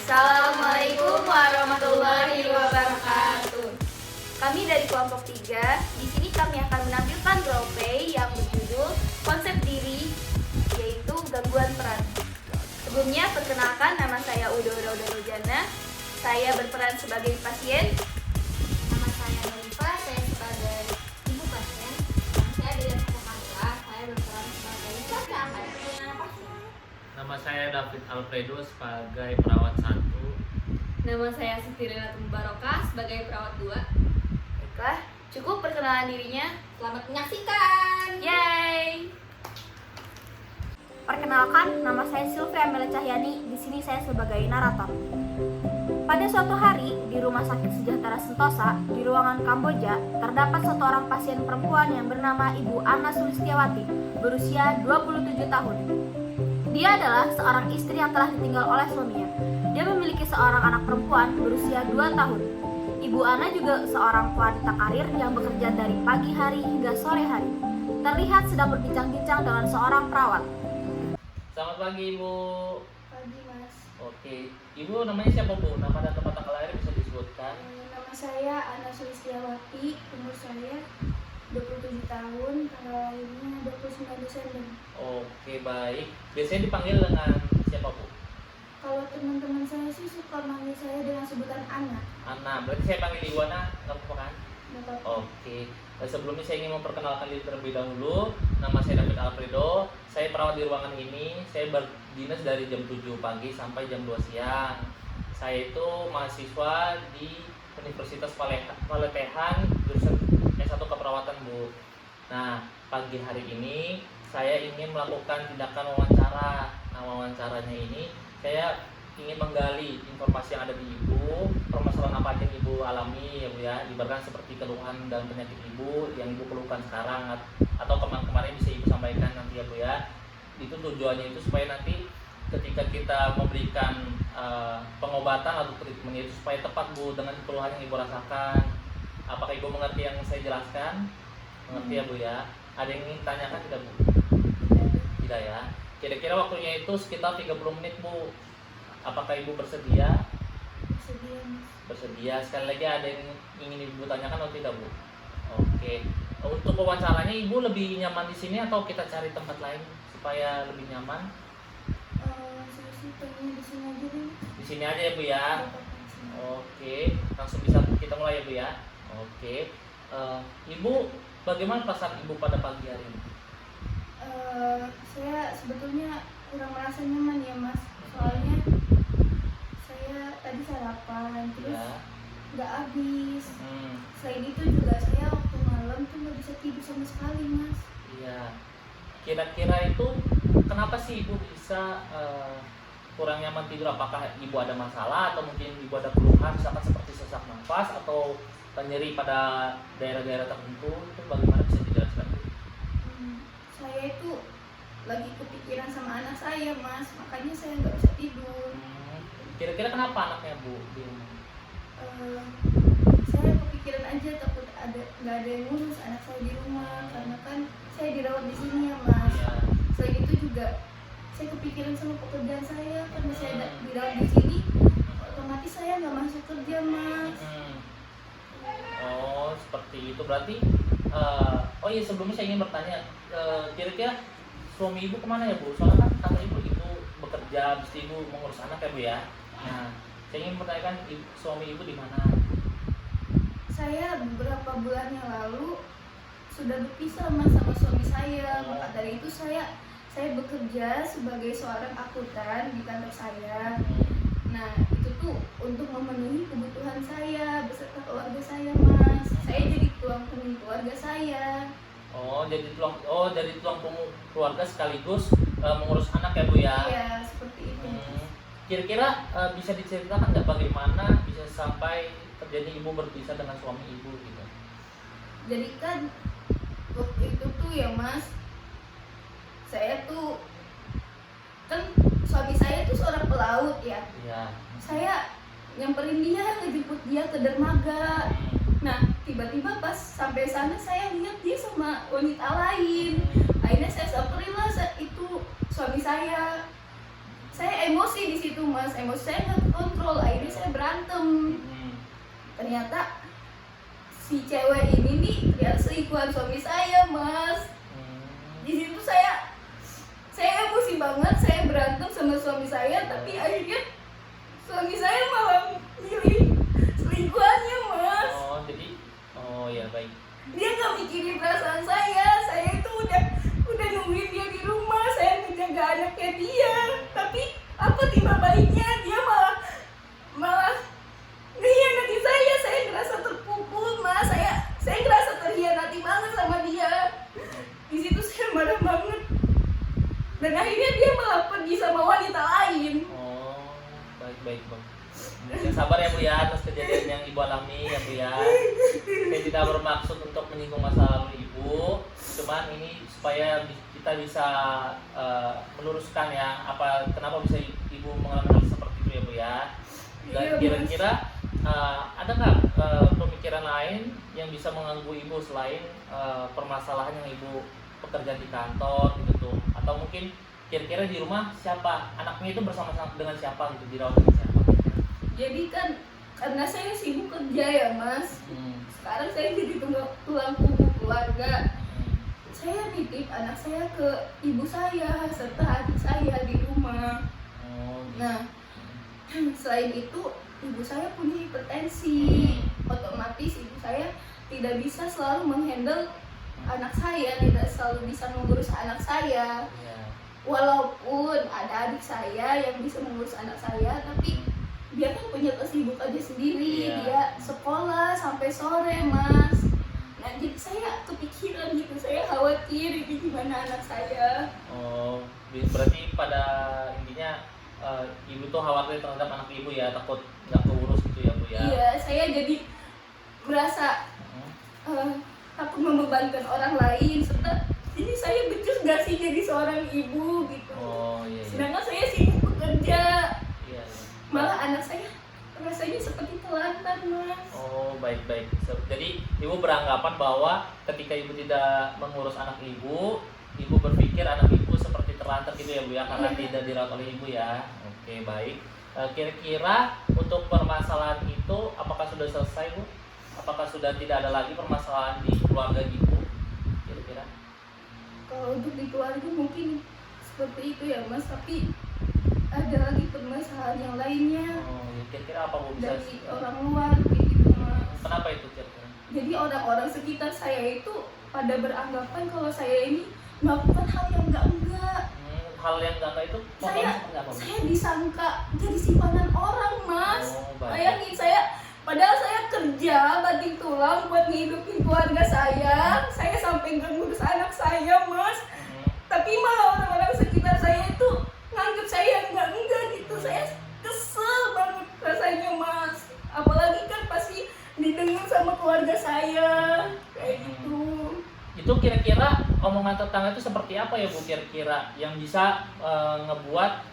Assalamualaikum warahmatullahi wabarakatuh. Kami dari kelompok 3, di sini kami akan menampilkan roleplay yang berjudul Konsep Diri, yaitu gangguan peran. Sebelumnya, perkenalkan, nama saya Udora Rojana. Saya berperan sebagai pasien. Nama saya Norifa, saya sebagai ibu pasien. Nama saya Delia Sakamila, saya berperan sebagai cuaca pasien. Nama saya David Alfredo sebagai perawat 1. Nama saya Siti Renata Mubarokah sebagai perawat 2. Baiklah, cukup perkenalan dirinya. Selamat menyaksikan. Yay! Perkenalkan, nama saya Sylvia Amelia Cahyani. Di sini saya sebagai narator. Pada suatu hari, di Rumah Sakit Sejahtera Sentosa, di ruangan Kamboja, terdapat satu orang pasien perempuan yang bernama Ibu Ana Sulistiawati, berusia 27 tahun. Dia adalah seorang istri yang telah ditinggal oleh suaminya. Dia memiliki seorang anak perempuan berusia 2 tahun. Ibu Ana juga seorang wanita karir yang bekerja dari pagi hari hingga sore hari. Terlihat sedang berbincang-bincang dengan seorang perawat. Selamat pagi Ibu. Pagi, Mas. Oke, Ibu namanya siapa Bu? Nama dan tempat tanggal lahir bisa disebutkan? Nama saya Ana Sulistiawati, umur saya 27 tahun, tanggal lahirnya 29 Desember. Oke, baik. Biasanya dipanggil dengan siapa Bu? Kalau teman-teman saya sih suka manggil saya dengan sebutan Ana. Ana, berarti saya panggil Ibu Ana, nggak apa-apa kan? Bapak. Oke, sebelumnya saya ingin memperkenalkan diri terlebih dahulu. Nama saya David Alfredo, saya perawat di ruangan ini. Saya berdinas dari jam 7 pagi sampai jam 2 siang. Saya itu mahasiswa di Universitas Paletehan, jurusan S1 Keperawatan Bu. Nah, pagi hari ini saya ingin melakukan tindakan wawancara. Nah, wawancaranya ini saya ingin menggali informasi yang ada di Ibu, permasalahan apa aja yang Ibu alami ya Bu ya, ibaratkan seperti keluhan dan penyakit Ibu yang Ibu keluhkan sekarang atau kemarin bisa Ibu sampaikan nanti ya Bu ya. Itu tujuannya itu supaya nanti ketika kita memberikan pengobatan atau treatment itu supaya tepat Bu dengan keluhan yang Ibu rasakan. Apakah Ibu mengerti yang saya jelaskan? Mengerti ya Bu ya? Ada yang ingin tanyakan tidak Bu? Tidak ya. Kira-kira waktunya itu sekitar 30 menit Bu. Apakah Ibu bersedia? Bersedia, Mas. Bersedia. Sekali lagi ada yang ingin Ibu tanyakan atau tidak Bu? Oke. Untuk wawancaranya Ibu lebih nyaman di sini atau kita cari tempat lain supaya lebih nyaman? Saya sih pengen di sini aja deh. Di sini aja ya Bu ya. Bapak pasien. Oke. Langsung bisa kita mulai ya Bu ya. Oke. Ibu, bagaimana perasaan Ibu pada pagi hari ini? Saya sebetulnya kurang merasa nyaman ya Mas. Soalnya saya tadi sarapan terus Ya. nggak habis. Hmm. Selain itu juga saya waktu malam tuh nggak bisa tidur sama sekali Mas. Iya. Kira-kira itu kenapa sih Ibu bisa kurang nyaman tidur? Apakah Ibu ada masalah atau mungkin Ibu ada keluhan misalkan seperti sesak nafas atau nyeri pada daerah-daerah tertentu? Itu bagaimana bisa dijelaskan? Saya itu lagi kepikiran sama anak saya Mas, makanya saya nggak bisa tidur. Kira-kira kenapa anaknya Bu di rumah? Saya kepikiran aja takut nggak ada yang ngurus anak saya di rumah karena kan saya dirawat di sini ya Mas. Ya. Selain itu juga saya kepikiran sama pekerjaan saya karena saya dirawat di sini, otomatis saya nggak masuk kerja Mas. Oh, seperti itu berarti. Oh iya, sebelumnya saya ingin bertanya, kira-kira suami Ibu kemana ya Bu? Soalnya kan kata Ibu bekerja, habis itu Ibu mengurus anak ya Bu ya. Nah, saya ingin bertanyakan suami Ibu di mana? Saya beberapa bulan yang lalu sudah berpisah Mas sama suami saya. Maka dari itu saya bekerja sebagai seorang akuntan di kantor saya. Nah, itu tuh untuk memenuhi kebutuhan saya beserta keluarga saya Mas. Saya jadi tulang punggung keluarga saya. Jadi tulang punggung keluarga sekaligus mengurus anak ya Bu ya. Iya, seperti itu. Kira-kira bisa diceritakan nggak bagaimana bisa sampai terjadi Ibu berpisah dengan suami Ibu gitu? Jadi kan waktu itu tuh ya Mas, saya tuh kan suami saya tuh seorang pelaut ya. Iya. Saya nyamperin dia, ngejemput dia ke dermaga. Nah, tiba-tiba pas sampai sana saya lihat dia sama wanita lain. Akhirnya saya samperin lah itu suami saya. saya emosi di situ mas, emosi saya nggak kontrol, akhirnya saya berantem. Ternyata si cewek ini nih ternyata selingkuhan suami saya mas. Di situ saya emosi banget, saya berantem sama suami saya, tapi akhirnya suami saya malah milih selingkuhannya mas. Oh jadi, oh ya baik. Dia nggak mikirin perasaan saya itu udah nungguin dia di rumah, saya menjaga anaknya dia, tapi apa tiba baiknya dia malah mengkhianati saya ngerasa terpukul mas, saya ngerasa terhianati banget sama dia. Di situ saya marah banget, dan akhirnya dia malah pergi sama wanita lain. Oh baik bang. Yang sabar ya Bu ya atas kejadian yang Ibu alami ya Bu ya. Saya tidak bermaksud untuk menyinggung masa lalu Ibu, cuman ini supaya kita bisa meluruskan ya kenapa bisa Ibu mengalami hal seperti itu ya Bu ya. Dan Iya, kira-kira ada nggak pemikiran lain yang bisa mengganggu Ibu selain permasalahan yang Ibu pekerjaan di kantor gitu tuh, atau mungkin kira-kira di rumah siapa anaknya itu bersama-sama dengan siapa gitu, dirawat dengan siapa? Jadi kan karena saya sibuk kerja ya mas, sekarang saya jadi tulang punggung keluarga. Saya nitip anak saya ke ibu saya serta adik saya di rumah. Nah, selain itu ibu saya punya hipertensi, otomatis ibu saya tidak bisa selalu menghandle anak saya, tidak selalu bisa mengurus anak saya. Walaupun ada adik saya yang bisa mengurus anak saya, tapi dia kan punya kesibukannya sendiri, dia sekolah sampai sore mas. Nah jadi saya kepikiran gitu, saya khawatir ini gimana anak saya. Oh berarti pada intinya Ibu tuh khawatir terhadap anak Ibu ya, takut nggak keurus gitu ya Bu ya? Iya, saya jadi merasa takut membebankan orang lain, serta ini saya becus gak sih jadi seorang ibu gitu. Oh iya. Sedangkan saya sibuk bekerja. Iya. Malah anak saya rasanya seperti telantar mas. Oh baik. Jadi Ibu beranggapan bahwa ketika Ibu tidak mengurus anak Ibu berpikir anak Ibu seperti terlantar gitu ya Bu ya, karena tidak dirawat oleh Ibu ya. Oke baik. Kira-kira untuk permasalahan itu apakah sudah selesai Bu? Apakah sudah tidak ada lagi permasalahan di keluarga Ibu? Kira-kira? Kalau untuk di keluarga mungkin seperti itu ya mas, tapi ada lagi permasalahan yang lainnya Oh ya, kira-kira apa Bu bisa? dari orang luar kayak gitu mas. Kenapa itu kira-kira? Jadi orang-orang sekitar saya itu pada beranggapan kalau saya ini melakukan hal yang enggak. Hal yang enggak itu Saya disangka jadi simpanan orang mas. Oh, baik. Bayangin padahal saya kerja banting tulang buat ngidupin keluarga saya sampai nggak ngurus anak saya mas. Tapi malah orang-orang sekitar saya itu nganggap saya enggak gitu. Saya kesel banget rasanya mas. Apalagi kan pasti didengar sama keluarga saya kayak gitu. Itu kira-kira omongan tetangga itu seperti apa ya Bu kira-kira yang bisa ngebuat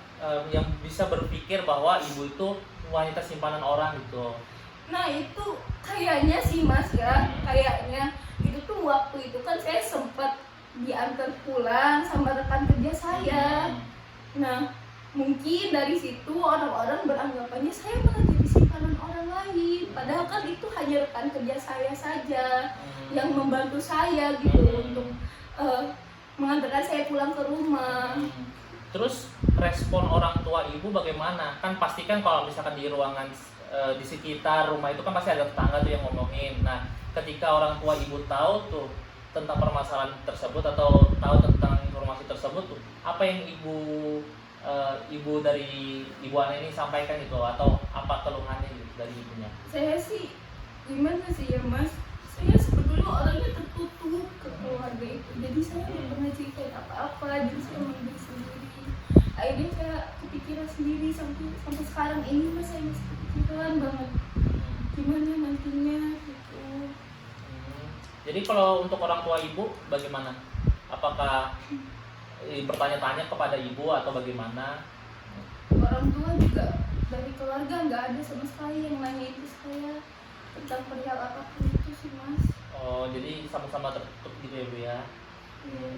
yang bisa berpikir bahwa Ibu itu wanita simpanan orang gitu? Nah itu kayaknya sih mas ya, kayaknya itu tuh waktu itu kan saya sempat diantar pulang sama rekan kerja saya. Nah mungkin dari situ orang-orang beranggapannya saya malah jadi simpanan orang lain, padahal kan itu hanya rekan kerja saya saja yang membantu saya gitu untuk mengantarkan saya pulang ke rumah. Terus respon orang tua Ibu bagaimana? Kan pastikan kalau misalkan di ruangan di sekitar rumah itu kan pasti ada tetangga tuh yang ngomongin. Nah ketika orang tua Ibu tahu tuh tentang permasalahan tersebut atau tahu tentang informasi tersebut tuh, apa yang Ibu dari Ibu Ana ini sampaikan itu, atau apa keluhannya gitu dari ibunya? Saya sih gimana sih ya mas, saya sebetulnya orangnya tertutup ke keluarga itu, jadi saya nggak pernah ceritain apa-apa, jadi saya mandiri sendiri. Akhirnya saya kepikiran sendiri sampai sekarang ini mas, saya masih kepikiran banget gimana nantinya gitu. Jadi kalau untuk orang tua Ibu bagaimana? Apakah bertanya-tanya kepada Ibu atau bagaimana? Orang tua juga dari keluarga nggak ada sama sekali yang nanya itu saya tentang perihal apapun itu sih mas. Oh jadi sama-sama tertutup gitu ya Bu ya? Iya.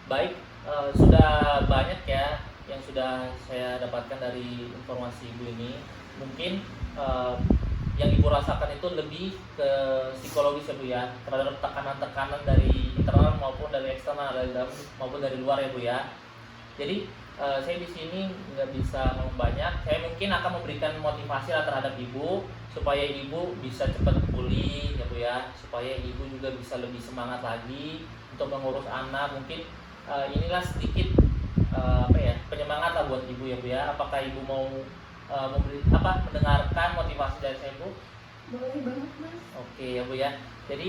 Baik, sudah banyak ya yang sudah saya dapatkan dari informasi ibu ini. Mungkin yang ibu rasakan itu lebih ke psikologis ya bu ya, terhadap tekanan-tekanan dari internal maupun dari eksternal, dari dalam maupun dari luar ya bu ya. Jadi saya di sini nggak bisa ngomong banyak. Saya mungkin akan memberikan motivasi lah terhadap ibu supaya ibu bisa cepat pulih ya bu ya, supaya ibu juga bisa lebih semangat lagi untuk mengurus anak. Mungkin inilah sedikit penyemangat lah buat ibu ya bu ya. Apakah ibu mau mendengarkan motivasi dari saya bu? Boleh banget mas. Oke ya bu ya. Jadi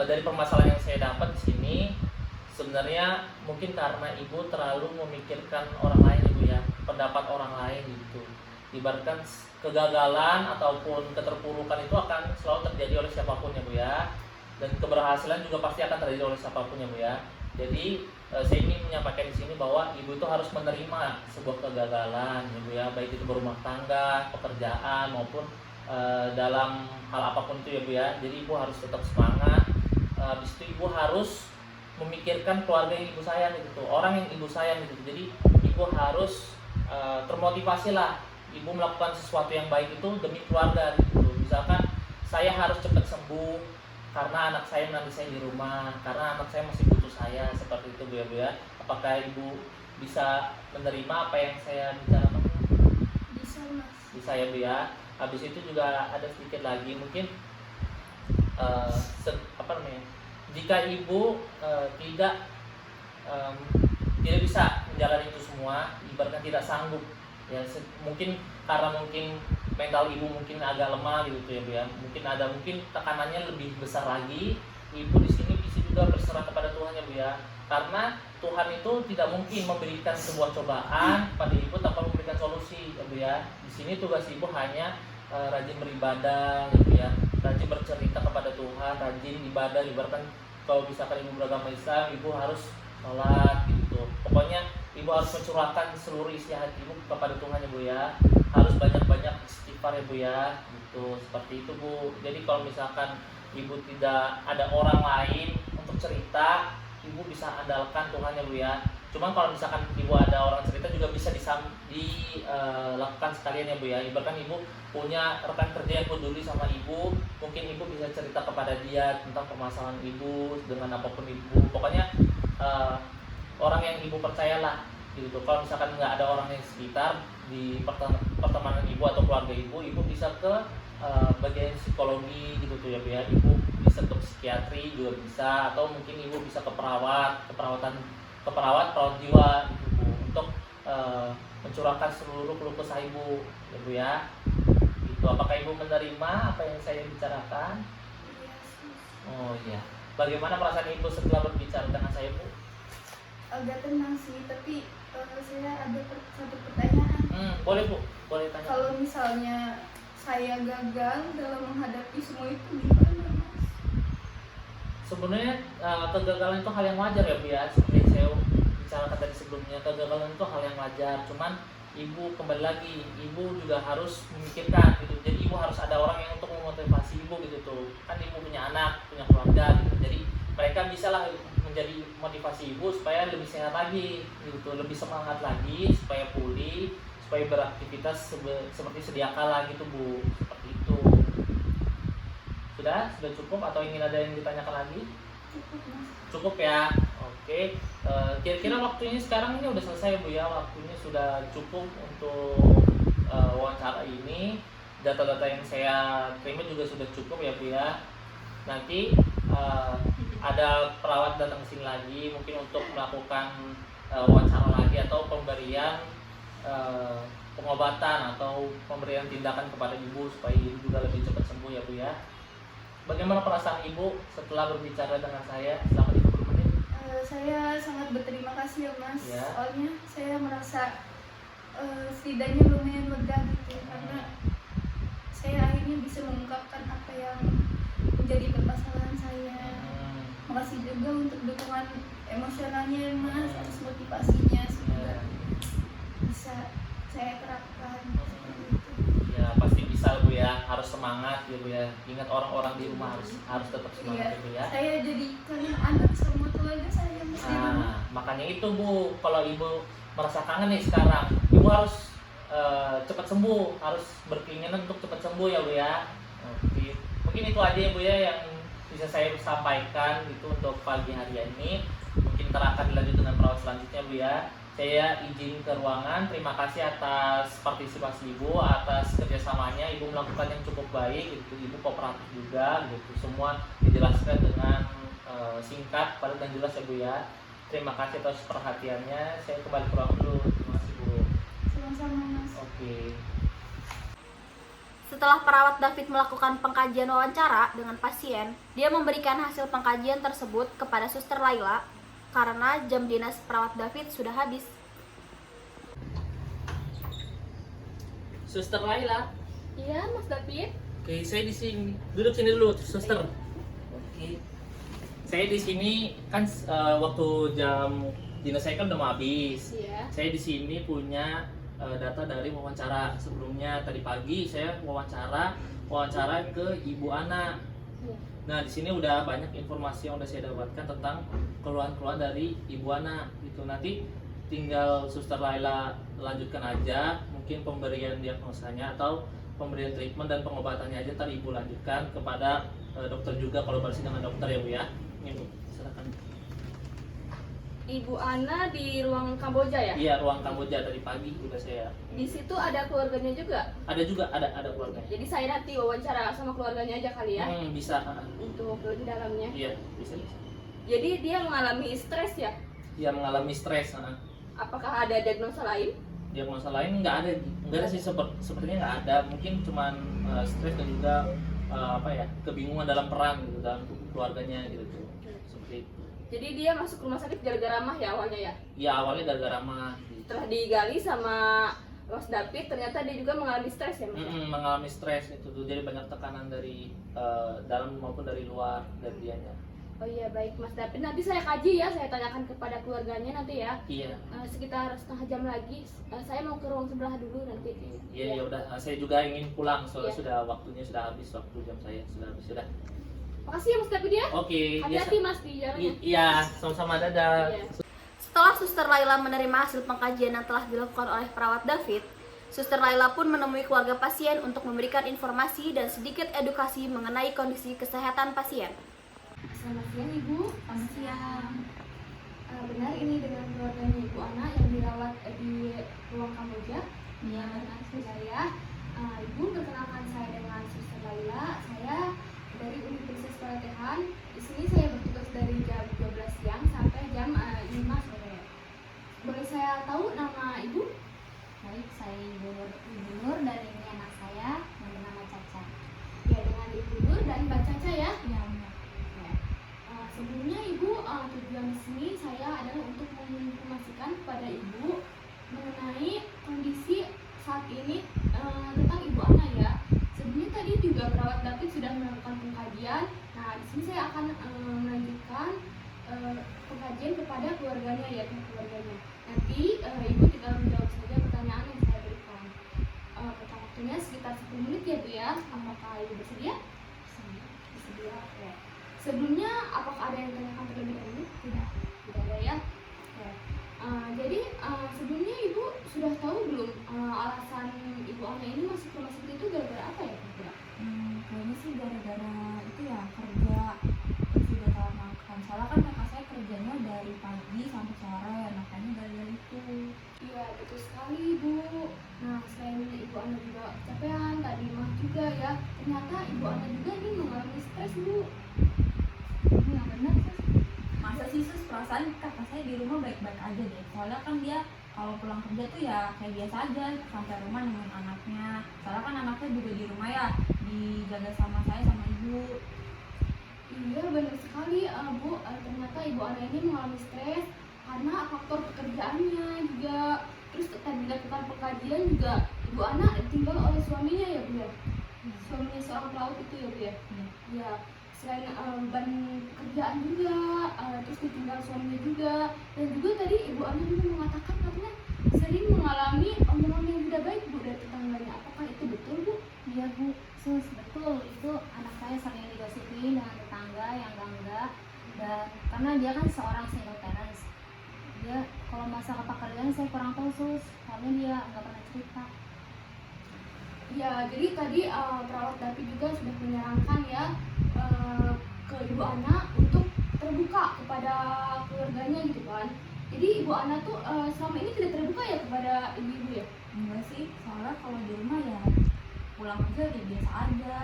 dari permasalahan yang saya dapat di sini, sebenarnya mungkin karena ibu terlalu memikirkan orang lain ibu ya, pendapat orang lain gitu. Ibaratkan kegagalan ataupun keterpurukan itu akan selalu terjadi oleh siapapun ya bu ya, dan keberhasilan juga pasti akan terjadi oleh siapapun ya bu ya. Jadi saya ingin menyampaikan di sini bahwa ibu itu harus menerima sebuah kegagalan ya bu ya, baik itu berumah tangga, pekerjaan maupun dalam hal apapun itu ya bu ya. Jadi ibu harus tetap semangat. Habis itu ibu harus memikirkan keluarga yang ibu sayang gitu, orang yang ibu sayang gitu. Jadi ibu harus termotivasi lah, ibu melakukan sesuatu yang baik itu demi keluarga gitu. Misalkan saya harus cepat sembuh karena anak saya nanti saya di rumah, karena anak saya masih butuh saya, seperti itu bu ya bu ya. Apakah ibu bisa menerima apa yang saya bicarakan? Bisa mas. Bisa ya bu ya. Habis itu juga ada sedikit lagi mungkin jika ibu tidak bisa menjalani itu semua, ibaratnya tidak sanggup ya, mungkin karena mungkin mental ibu mungkin agak lemah gitu ya bu ya, mungkin tekanannya lebih besar lagi, ibu di sini bisa juga berserah kepada Tuhan ya bu ya, karena Tuhan itu tidak mungkin memberikan sebuah cobaan pada ibu tanpa memberikan solusi ya bu ya. Di sini tugas ibu hanya rajin beribadah ya bu ya, rajin bercerita kepada Tuhan, rajin ibadah. Ibaratkan kalau misalkan ibu beragama Islam, ibu harus sholat gitu. Pokoknya ibu harus mencurahkan seluruh isi hati ibu kepada Tuhan ya bu ya. Harus banyak-banyak istighfar ya bu ya, gitu. Seperti itu bu. Jadi kalau misalkan ibu tidak ada orang lain untuk cerita, ibu bisa andalkan Tuhan ya bu ya. Cuman kalau misalkan ibu ada orang cerita juga bisa dilakukan sekalian ya bu ya. Ibaratkan ibu punya rekan kerja yang peduli sama ibu, mungkin ibu bisa cerita kepada dia tentang permasalahan ibu dengan apapun ibu. Pokoknya orang yang ibu percayalah gitu. Kalau misalkan nggak ada orang yang sekitar di pertemanan ibu atau keluarga ibu, ibu bisa ke bagian psikologi gitu tuh ya bu ya. Ibu bisa ke psikiatri juga bisa, atau mungkin ibu bisa ke perawat jiwa gitu bu, untuk mencurahkan seluruh keluh kesah ibu ya bu ya. Itu apakah ibu menerima apa yang saya bicarakan? Oh iya. Bagaimana perasaan ibu setelah berbicara dengan saya bu? Agak tenang sih, tapi saya ada satu pertanyaan. Boleh bu, boleh tanya. Kalau misalnya saya gagal dalam menghadapi semua itu gimana mas? Sebenarnya kegagalan itu hal yang wajar ya bu ya. Seperti yang saya bicarakan tadi sebelumnya, kegagalan itu hal yang wajar. Cuman ibu kembali lagi, ibu juga harus memikirkan gitu. Jadi ibu harus ada orang yang untuk memotivasi ibu gitu tuh. Kan ibu punya anak, punya keluarga gitu. Jadi mereka bisalah menjadi motivasi ibu supaya lebih sehat lagi gitu, lebih semangat lagi, supaya pulih, supaya beraktivitas seperti sedia kala gitu bu. Seperti itu. Sudah cukup atau ingin ada yang ditanyakan lagi? Cukup mas. Cukup ya. Oke. Kira-kira waktunya sekarang ini udah selesai bu ya. Waktunya sudah cukup untuk wawancara ini. Data-data yang saya terima juga sudah cukup ya bu ya. Nanti ada perawat datang ke sini lagi mungkin untuk melakukan wawancara lagi atau pemberian pengobatan atau pemberian tindakan kepada ibu supaya ibu juga lebih cepat sembuh ya bu ya. Bagaimana perasaan ibu setelah berbicara dengan saya selama 30 menit? Saya sangat berterima kasih ya mas. Ya. Soalnya saya merasa setidaknya lumayan lega gitu, karena saya akhirnya bisa mengungkapkan apa yang menjadi permasalahan saya. Makasih juga untuk dukungan emosionalnya ya mas, atas motivasinya, semoga bisa saya terapkan. Ya pasti bisa bu ya, harus semangat ya bu ya. Ingat orang-orang di rumah harus tetap semangat ya bu ya. Saya jadi kangen anak sama keluarga saya mas. Nah makanya itu bu, kalau ibu merasa kangen nih sekarang, ibu harus cepat sembuh, harus berkeinginan untuk cepat sembuh ya Bu ya. Oke. Mungkin itu aja ya Bu ya yang bisa saya sampaikan itu untuk pagi hari ini. Mungkin ntar akan dilanjut dengan perawat selanjutnya Bu ya. Saya izin ke ruangan. Terima kasih atas partisipasi Ibu, atas kerjasamanya. Ibu melakukan yang cukup baik. Ibu kooperatif juga. Semua dijelaskan dengan singkat, padat dan jelas ya Bu ya. Terima kasih atas perhatiannya. Saya kembali ke ruangan dulu. Terima kasih Bu. Sama-sama Mas. Oke. Setelah perawat David melakukan pengkajian wawancara dengan pasien, dia memberikan hasil pengkajian tersebut kepada Suster Laila karena jam dinas perawat David sudah habis. Suster Laila. Iya, Mas David. Oke, saya di sini. Duduk sini dulu, Suster. Oke. Saya di sini kan waktu jam dinas saya kan udah mau habis. Iya. Saya di sini punya data dari wawancara sebelumnya. Tadi pagi saya wawancara ke Ibu Ana. Nah, di sini udah banyak informasi yang udah saya dapatkan tentang keluhan-keluhan dari Ibu Ana. Gitu. Nanti tinggal Suster Laila lanjutkan aja, mungkin pemberian diagnosanya atau pemberian treatment dan pengobatannya aja. Tadi Ibu lanjutkan kepada dokter juga, kolaborasi dengan dokter ya Bu ya. Ini Bu, silakan. Ibu Ana di ruang Kamboja ya? Iya, ruang Kamboja tadi pagi udah saya. Di situ ada keluarganya juga. Ada juga ada keluarganya. Jadi saya nanti wawancara sama keluarganya aja kali ya. Bisa. Untuk di dalamnya. Iya, bisa. Jadi dia mengalami stres ya? Dia mengalami stres. Apakah ada diagnosa lain? Diagnosa lain nggak ada sih, sepertinya nggak ada. Mungkin cuman stres dan juga kebingungan dalam peran gitu dalam keluarganya gitu tuh. Seperti itu. Jadi dia masuk rumah sakit gara-gara mah ya awalnya ya? Ya awalnya gara-gara mah. Setelah digali sama Mas David, ternyata dia juga mengalami stres ya Mas? Mengalami stres itu tuh, jadi banyak tekanan dari dalam maupun dari luar dari dianya. Oh iya baik Mas David, nanti saya kaji ya, saya tanyakan kepada keluarganya nanti ya. Iya. Sekitar setengah jam lagi, saya mau ke ruang sebelah dulu nanti. Iya ya udah, saya juga ingin pulang soalnya Iya. sudah waktunya sudah habis, waktu jam saya sudah habis sudah. Makasih ya Mas David ya. Oke. Hati-hati Mas di jalannya. Iya, sama-sama dadah. Iya. Setelah Suster Laila menerima hasil pengkajian yang telah dilakukan oleh perawat David, Suster Laila pun menemui keluarga pasien untuk memberikan informasi dan sedikit edukasi mengenai kondisi kesehatan pasien. Selamat siang Ibu. Selamat siang. Benar ini dengan keluarganya Ibu Ana yang dirawat di ruang Kamboja? Iya, benar saya. Ibu, perkenalkan saya dengan Suster Laila. Saya dari Universitas Pelatihan. Di sini saya bertugas dari jam 12 siang sampai jam 5 sore. Boleh saya tahu nama Ibu? Baik, saya Ibu Nur dan ini anak saya yang bernama Caca. Ya, dengan Ibu Nur dan Mbak Caca ya. Ya, benar. Sebelumnya Ibu, tujuan di sini saya adalah untuk menginformasikan kepada Ibu mengenai kondisi saat ini tentang Ibu Ana ya. Sebelumnya tadi juga perawat David sudah melakukan pengkajian. Nah, di sini saya akan melanjutkan pengkajian kepada keluarganya ya, keluarganya. Nanti Ibu tinggal menjawab saja pertanyaan yang saya berikan. Waktunya sekitar 10 menit ya Bu ya. Apakah Ibu bersedia? Bersedia. Oke. Sebelumnya, apakah ada yang ditanyakan terlebih dahulu? Tidak ada ya. Oke. Jadi sebelumnya Ibu sudah tahu belum alasan Ibu Ana ini masuk rumah sakit itu gara-gara apa ya kira-kira? Kayaknya sih gara-gara itu ya kerja, terus juga telat makan. Soalnya kan kakak saya kerjanya dari pagi sampai sore, makanya gara-gara itu. Iya, betul sekali Ibu. Nah, selain Ibu Ana juga kecapean, tadi mah juga ya. Ternyata Ibu Ana juga ini mengalami stres Bu. Ini yang benar sus. Masa sih sus, perasaan kakak saya di rumah baik-baik aja deh. Soalnya kan dia kalau pulang kerja tuh ya kayak biasa aja, sampai rumah nemuin anaknya. Soalnya kan anaknya juga di rumah ya, dijaga sama saya sama ibu. Iya, benar sekali Bu. Ternyata Ibu Ana ini mengalami stres karena faktor pekerjaannya juga. Terus tadi dilakukan pengkajian juga Ibu Ana ditinggal oleh suaminya ya Bu ya. Suaminya seorang pelaut itu ya Bu ya. Ya, selain beban kerjaan juga, terus ditinggal suaminya juga, dan juga tadi Ibu Ana juga mengatakan katanya sering mengalami omongan yang tidak baik Bu dari tetangganya. Apakah itu betul Bu? Iya Bu, sus betul, itu anak saya sering digosipin dengan tetangga yang enggak, dan karena dia kan seorang single parents, dia kalau masalah pekerjaan saya kurang tahu sus, soalnya dia nggak pernah cerita. Ya, jadi tadi perawat Dapi juga sudah menyarankan ya ke ibu Ana untuk terbuka kepada keluarganya gitu kan. Jadi ibu Ana tuh selama ini tidak terbuka ya kepada ibu-ibu ya? Enggak sih, soalnya kalau di rumah ya pulang aja dia biasa aja,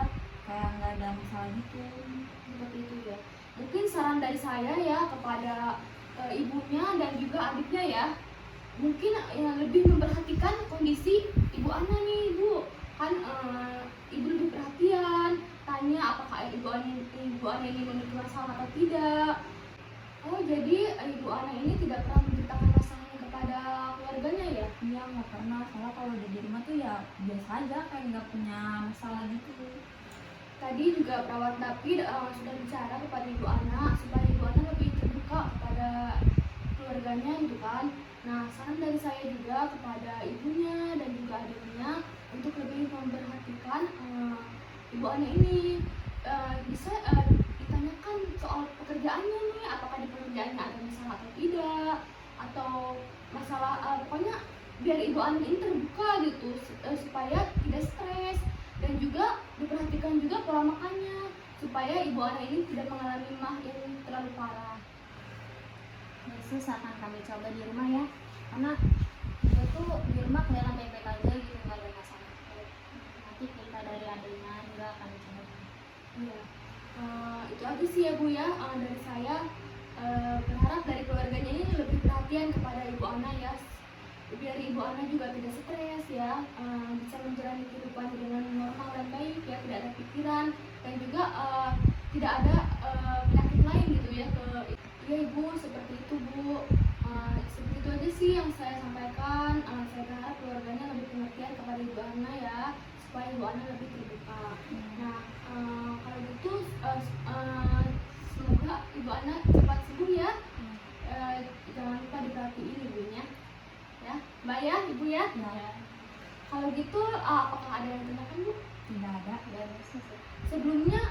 kayak nggak ada masalah gitu. Seperti itu ya. Mungkin saran dari saya ya kepada ibunya dan juga adiknya ya, mungkin lebih memperhatikan kondisi ibu Ana nih Bu. Kan ibu lebih perhatian, tanya apakah ibu Ana ini memiliki masalah atau tidak. Oh, jadi ibu Ana ini tidak pernah menceritakan masalahnya kepada keluarganya ya? Iya nggak pernah, soalnya kalau udah di rumah tuh ya biasa aja, kayak nggak punya masalah gitu. Tadi juga perawat Dapi sudah bicara kepada ibu Ana supaya ibu Ana lebih terbuka kepada keluarganya gitu kan. Nah, saran dari saya juga kepada ibunya dan juga adiknya untuk lebih memperhatikan ibu Ana ini. Bisa ditanyakan soal pekerjaannya nih, apakah di pekerjaannya ada masalah atau tidak, atau masalah pokoknya biar ibu Ana ini terbuka gitu supaya tidak stres, dan juga diperhatikan juga pola makannya supaya ibu Ana ini tidak mengalami mah yang terlalu parah. Yesus akan kami coba di rumah ya, karena dia tuh di rumah kelihatan baik-baik aja gitu, nggak ada masalah. Nanti kita dari adanya juga akan coba. Iya, itu aja sih ya Bu ya dari saya. Berharap dari keluarganya ini lebih perhatian kepada ibu Ana ya, biar ibu Ana juga tidak stres ya, bisa menjalani kehidupan dengan normal dan baik ya, tidak ada pikiran dan juga tidak ada penyakit lain gitu ya ya Ibu, seperti itu Bu. Seperti itu aja sih yang saya sampaikan. Saya berharap keluarganya lebih pengertian kepada ibu Ana ya, supaya ibu Ana lebih terbuka. Nah, kalau gitu semoga ibu Ana cepat sembuh ya. Jangan lupa diperhatiin ibunya ya, Mbak ya, Ibu ya. Ya. Kalau gitu apakah ada yang ditanyakan Bu? Tidak ada. Sebelumnya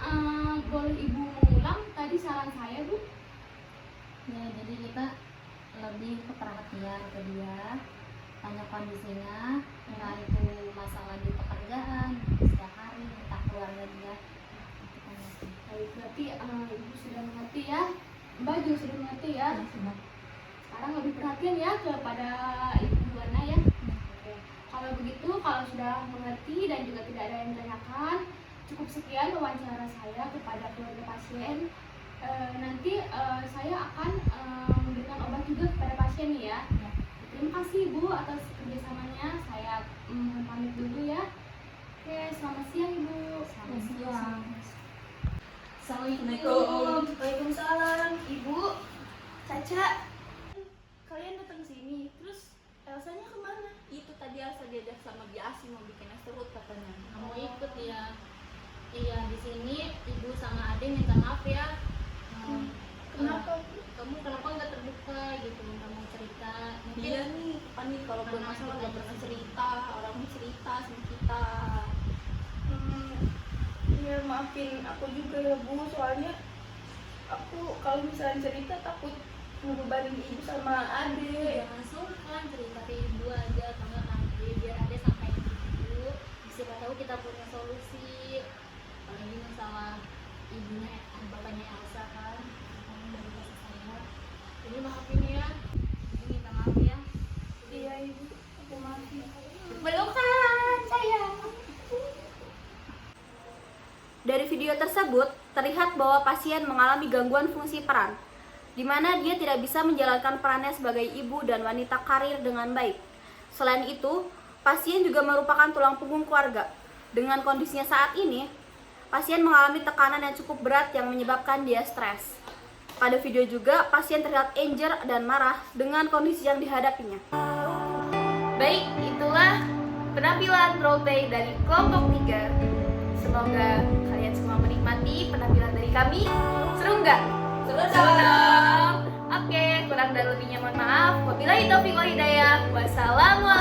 boleh Ibu mengulang tadi saran saya Bu? Ya, jadi kita lebih ke perhatian ke dia, tanya kondisinya, entah itu masalah di pekerjaan, setiap hari, entah keluarga dia. Baik, berarti Ibu sudah mengerti ya, Mbak juga sudah mengerti ya. Sudah. Sekarang lebih perhatian ya kepada Ibu Ana ya. Oke. Kalau begitu, kalau sudah mengerti dan juga tidak ada yang ditanyakan, cukup sekian wawancara saya kepada keluarga pasien. Nanti saya akan memberikan obat juga kepada pasien nih ya. Terima kasih Bu atas kerjasamanya. Saya pamit dulu ya. Oke, selamat siang Ibu. Selamat siang. Assalamualaikum. Waalaikumsalam. Ibu, Caca, kalian datang ke sini. Terus Elsanya kemana? Itu tadi Elsa diajak sama Biasi mau bikin es serut katanya. Kamu ikut ya? Iya, di sini ibu sama Ade minta maaf ya. Kenapa? Kamu kenapa nggak terbuka gitu, nggak mau cerita? Mungkin Dia nih panik kalau Karena bermasalah kita nggak pernah juga cerita, orang mau cerita sama kita. Ya maafin aku juga ya Bu, soalnya aku kalau misalnya cerita takut ngebebanin ibu sama adik. jangan sungkan cerita ke ibu aja, atau nggak nanti biar Ade sampai ke ibu. Siapa tahu kita punya solusi. Apalagi masalah ibunya, bapaknya Elsa kan, kamu dari rasa saya. Jadi maafin ya, ibu minta maaf ya. Iya Ibu, aku maafin. Belum kan sayang. Dari video tersebut, terlihat bahwa pasien mengalami gangguan fungsi peran, di mana dia tidak bisa menjalankan perannya sebagai ibu dan wanita karir dengan baik. Selain itu, pasien juga merupakan tulang punggung keluarga. Dengan kondisinya saat ini, pasien mengalami tekanan yang cukup berat yang menyebabkan dia stres. Pada video juga, pasien terlihat anger dan marah dengan kondisi yang dihadapinya. Baik, itulah penampilan roleplay dari kelompok 3. Semoga kalian semua menikmati penampilan dari kami. Seru nggak? Seru dong. Oke, kurang dan lebihnya mohon maaf. Wabillahi taufiq wal hidayah. Wassalamualaikum.